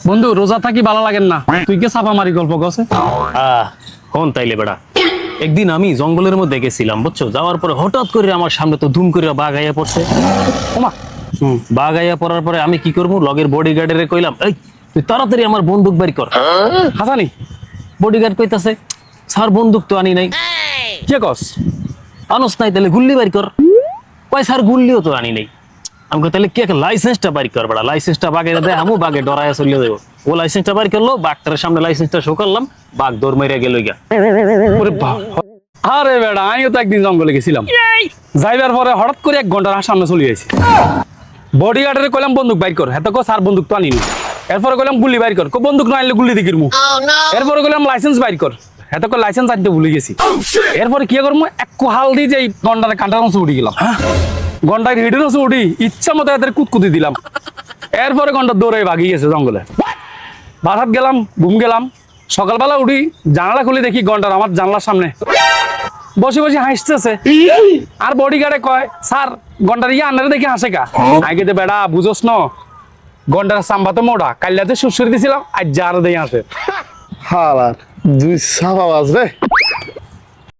বন্ধু রোজা থাকি ভালো লাগেন না, তুই কে চাপা মারি গল্প গছে? হন তাইলে বেড়া, একদিন আমি জঙ্গলের মধ্যে গেছিলাম বুঝছো, যাওয়ার পরে হঠাৎ করে আমার সামনে তো ধুম করে বাঘ আইয়া পড়ছে। ওমা, বাঘ আইয়া পড়ার পরে আমি কি করবো, লগের বডিগার্ডের কইলাম, এই তুই তাড়াতাড়ি আমার বন্দুক বের কর। হাসানি বডিগার্ড কইতাছে, স্যার বন্দুক তো আনি নাই। কে কস? আনস নাই তাহলে গুল্লি বের কর। কয় স্যার গুল্লিও তো আনি নাই। আমি কই তাহলে কি একটা লাইসেন্সটা বাইর কর বেড়া, লাইসেন্সটা বাঘে দেয়, আমু বাঘে ডরায় চলে দেবো। ও লাইসেন্সটা বাইর করলো, বাঘটার সামনে লাইসেন্সটা শো করলাম, বাঘ দৌড় মেরে গেল গা। ওরে বাপ, আরে বেড়া আমিও তো একদিন জঙ্গলে গেছিলাম, যাইবার পরে হঠাৎ করে 1 ঘন্টার সামনে চলে গেছি। বডিগার্ডের কইলাম বন্দুক বাইর কর, হেতো কো স্যার বন্দুক তো আনিনি। এরপরে কইলাম গুলি বাইর কর, কো বন্দুক না আনলে গুলি দিকির মু। এরপরে কইলাম লাইসেন্স বাইর কর, হেতো কো লাইসেন্স আনতে ভুলে গেছি। এরপরে কি করবো, এক হাল দিয়ে যে গন্ডারে কাঁটার অংশ উঠে গেলাম, গন্ডার হিডের অংশ উঠি ইচ্ছা মতো এদের কুতকুতি দিলাম। এরপরে গন্ডার দৌড়ে ভাগি গেছে জঙ্গলে। বাসাত গেলাম, ঘুম গেলাম, সকালবেলা উঠি জানালা খুলে দেখি গন্ডার আমার জানলার সামনে বসে বসে হাসতেছে। আর বডিগার্ডে কয়, স্যার গন্ডার ইয়ে আন্নারে দেখে হাসে কা? আগে তো বেড়া বুঝোস ন, গন্ডার সাম্বা তো মোটা, কাল্লাতে সুরসুরি দিছিলাম, আজ যার দিয়ে আসে। হালার দুই সাফা বাজবে।